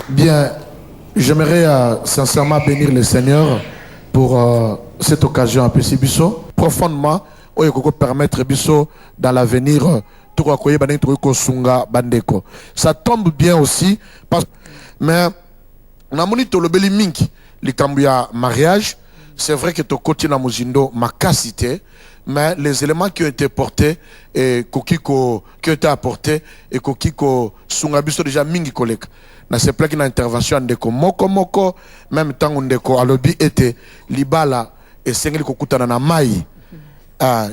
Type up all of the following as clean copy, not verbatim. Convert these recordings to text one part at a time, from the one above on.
Bien, j'aimerais sincèrement bénir le Seigneur pour cette occasion à Pessi Bisso. Profondément, il faut permettre Bisso dans l'avenir ça tombe bien aussi parce mais namoni tolobeli mingi likambuya mariage. C'est vrai que to côté na muzindo makasité, mais les éléments qui ont été portés et kokiko qui ont été apportés et kokiko sungabiso déjà mingi koleka na se plaque na intervention ndeko moko même temps ndeko alobi était libala et sengeli kokutana na mai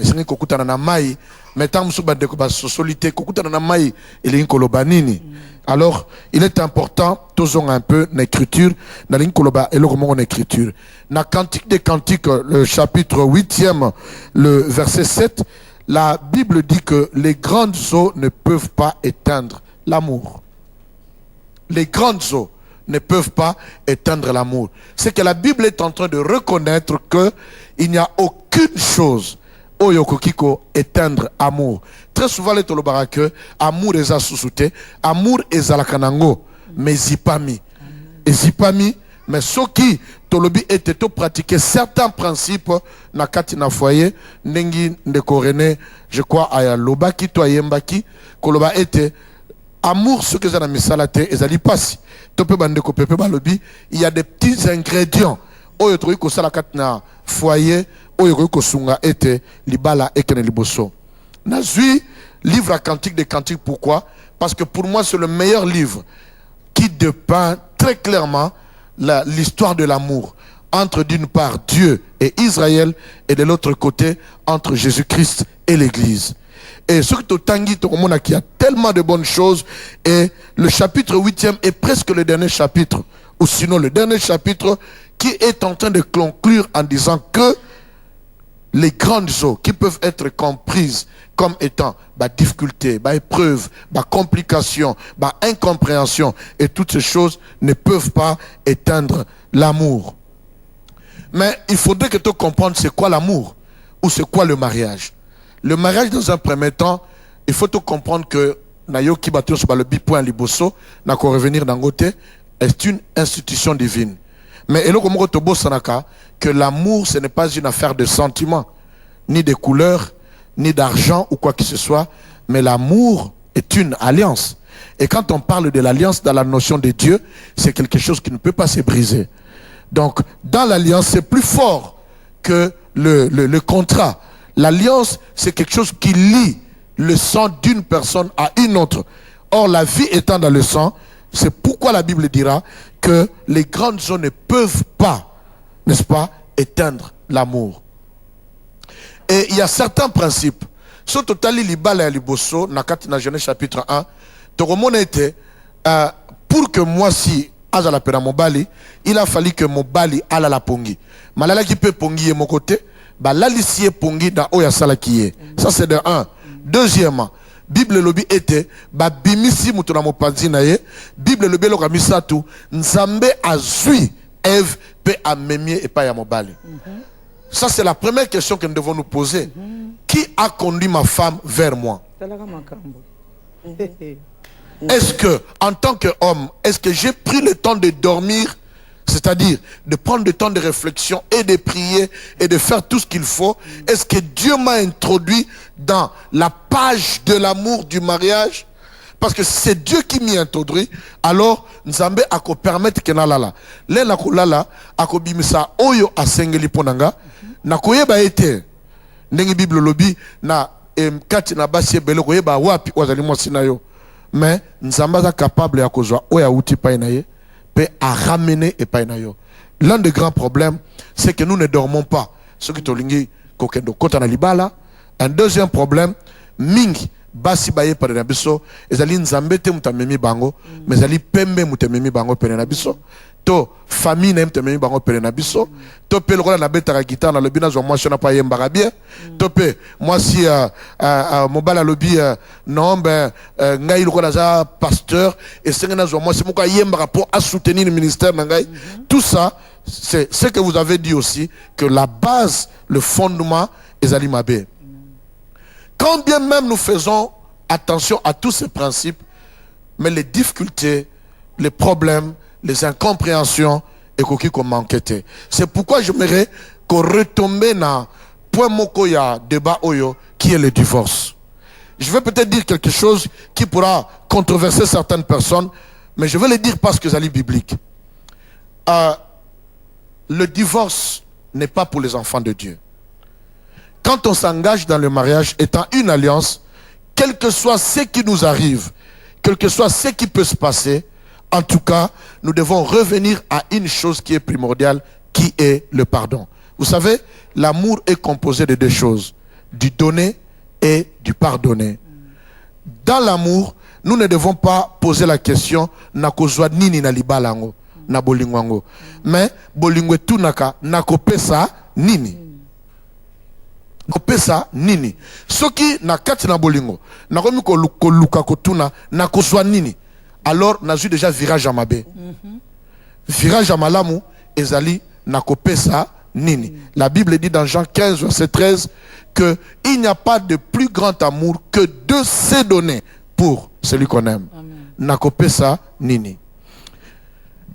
sengeli kokutana na mai mais tant musuba ndeko ba socialité kokutana na mai il est kolobanini. Alors, il est important, tous un peu l'écriture, dans l'incoloba et le roman en écriture. Dans Cantique des Cantiques, le chapitre 8e, le verset 7, la Bible dit que les grandes eaux ne peuvent pas éteindre l'amour. Les grandes eaux ne peuvent pas éteindre l'amour. C'est que la Bible est en train de reconnaître qu'il n'y a aucune chose Oyokokiko éteindre amour. Très souvent les tolobara que amour est sous-souté, amour est à la kanango, mais zipami. Et zipami, mais ce qui tolobi était to pratiquer certains principes na kati na foyer, nengi ndekorene, je crois à lobaki to ayembaki, koloba était amour ce que ça na misalate et zali pasi. Tope bandeko pepe balobi, il y a des petits ingrédients. Oyo troui ko sala kati na foyer. Sunga était libala ekene liboso. Nazui livre à Cantique des Cantiques. Pourquoi? Parce que pour moi c'est le meilleur livre qui dépeint très clairement l'histoire de l'amour entre d'une part Dieu et Israël et de l'autre côté entre Jésus-Christ et l'Église. Et ce que tu tangi qui a tellement de bonnes choses et le chapitre 8e est presque le dernier chapitre ou sinon le dernier chapitre qui est en train de conclure en disant que les grandes eaux qui peuvent être comprises comme étant difficulté, épreuve, complication, incompréhension et toutes ces choses ne peuvent pas éteindre l'amour. Mais il faudrait que tu comprennes c'est quoi l'amour ou c'est quoi le mariage. Le mariage dans un premier temps, il faut te comprendre que Nayoki Baton sur le bipoint liboso, n'a qu'à revenir dans côté, est une institution divine. Mais que l'amour, ce n'est pas une affaire de sentiments, ni de couleurs, ni d'argent ou quoi que ce soit, mais l'amour est une alliance. Et quand on parle de l'alliance dans la notion de Dieu, c'est quelque chose qui ne peut pas se briser. Donc, dans l'alliance, c'est plus fort que le contrat. L'alliance, c'est quelque chose qui lie le sang d'une personne à une autre. Or, la vie étant dans le sang, c'est pourquoi la Bible dira que les grandes eaux ne peuvent pas, n'est-ce pas, éteindre l'amour. Et il y a certains principes. Sur Totali Libala et Liboso, Nakati na Genèse chapitre 1, Toromone était, pour que moi si Azala pena Mobali, il a fallu que Mobali ala la pongi. Malala qui peut pongi et mon côté, l'alicie pongi dans Oya Salakiye. Ça c'est de un. Deuxièmement, Bible lobby était bimisi mutuna mopanzi na ye Bible lobby lo kamisatu nzambe azui Ève pe amemie et pas ya mobali. Ça c'est la première question que nous devons nous poser. Qui a conduit ma femme vers moi? Est-ce que en tant qu'homme, est-ce que j'ai pris le temps de dormir, c'est-à-dire de prendre le temps de réflexion et de prier et de faire tout ce qu'il faut? Est-ce que Dieu m'a introduit dans la page de l'amour du mariage? Parce que c'est Dieu qui m'y introduit. Alors, Nzambe a ko permettre que nalala. Le na ko lala a ko bimisa oyo asengeli ponanga. Na ko yeba ete. Ndengi Bible lobi na kati na basi ebele ko yeba wapi wazali mo sinayo. Mais Nzambe est capable ya kozwa oya uti pa inaye pe à ramener et pas inayo. L'un des grands problèmes, c'est que nous ne dormons pas. Ce qui tolingi kokendo kota na libala. Un deuxième problème, mingi basi baye par na biso ezali nzambe te mutamemi bango mais ezali pembe mutamemi bango pene na biso to famille na mutamemi bango pene na biso to pe lokola na betaka guitare na lobi na zo moi na pa yembaka bien to pe moi si mobala lobi non ben ngai lokola za pasteur et senga na zo moi c'est muka yembaka pour soutenir le ministère na ngai. Tout ça c'est ce que vous avez dit aussi que la base, le fondement ezali mabe. Quand bien même nous faisons attention à tous ces principes, mais les difficultés, les problèmes, les incompréhensions et qu'on manquait. C'est pourquoi j'aimerais qu'on retombe dans point moko ya débat oyo qui est le divorce. Je vais peut-être dire quelque chose qui pourra controverser certaines personnes, mais je vais le dire parce que c'est biblique. Le divorce n'est pas pour les enfants de Dieu. Quand on s'engage dans le mariage étant une alliance, quel que soit ce qui nous arrive, quel que soit ce qui peut se passer, en tout cas, nous devons revenir à une chose qui est primordiale, qui est le pardon. Vous savez, l'amour est composé de deux choses, du donner et du pardonner. Dans l'amour, nous ne devons pas poser la question nakozwa nini na libalango na bolingwango, mais bolingwe tunaka nakopesa nini. Nakopesa nini. Soki na kati na bolingo nakomi koluka kotuna nakozwa nini. Alors nazu déjà virage à mabe. Virage à malamu ezali nakopesa nini. La Bible dit dans Jean 15 verset 13 que il n'y a pas de plus grand amour que de se donner pour celui qu'on aime. Nakopesa nini.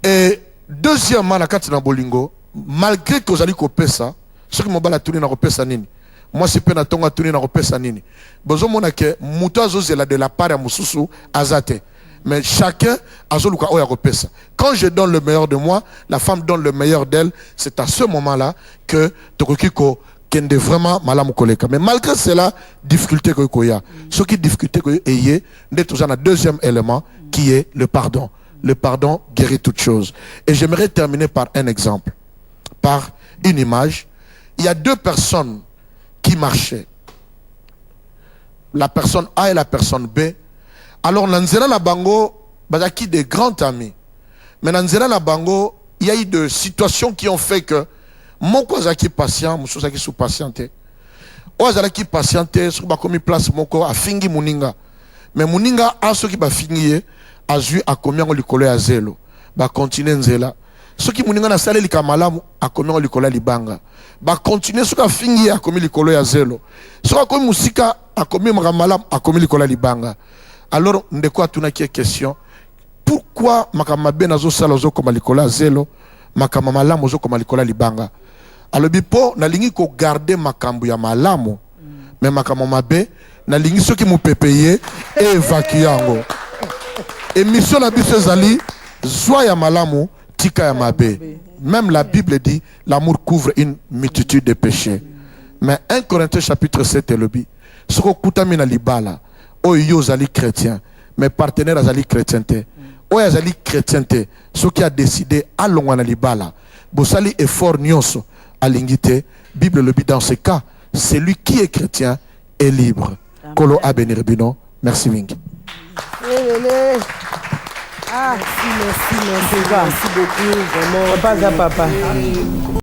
Et deuxièmement, na kati na bolingo, malgré que ozali kopesa, ce qui mobala tuni na kopesa nini. Moi si pe na tonga tuni na kopesa nini. Bozo mona ke muto azozela de la part ya mususu azate. Mais chacun a son luka oya kopesa. Quand je donne le meilleur de moi, la femme donne le meilleur d'elle. C'est à ce moment-là que tokokiko kende vraiment malamu koleka. Mais malgré cela, difficulté ko ya. Ce qui difficulté ko eye, nous sommes un deuxième élément qui est le pardon. Le pardon guérit toute chose. Et j'aimerais terminer par un exemple, par une image. Il y a deux personnes qui marchaient. La personne A et la personne B. Alors, Nanzera la Bango, bazaki des grands amis. Mais Nanzera la Bango, il y a eu des situations qui ont fait que mon kozaki patient, mon kozaki sous patienté. Ozaki patienté, sur ba komi place mon ko a fingi muninga. Mais muninga a ce qui ba fingi a vu a combien on likolo à zélo. Ba continuer nzela. Ce qui muninga na sale likamalamu a combien on likolo libanga. Ba continuer ce qui fingi a combien likolo à zélo. Ce qui comme musika a combien malam a combien likolo libanga. Alors, ndeko atuna qui est question. Pourquoi makamabe nazo sala zo comme likola zelo, makamamala mozo comme likola libanga. Alors bipo na lingi ko garder makambu ya malamu, mais makamamabe na lingi ceux qui m'ont payé et évacuer yango. Et mission na biso zali zwa ya malamu tika ya mabe. Même la Bible dit l'amour couvre une multitude de péchés. Mais 1 Corinthiens chapitre 7 est le bi. Ce ko kutami na libala. Oyo zali chrétien, mes partenaires zali chrétienté. Oyo zali chrétienté, ce qui a décidé à l'ongwana libala. Bosali effort nyonso alingité. Bible le dit dans ce cas, celui qui est chrétien est libre. Kolo abeniribino. Merci Vingi. Merci beaucoup, vraiment. Papa.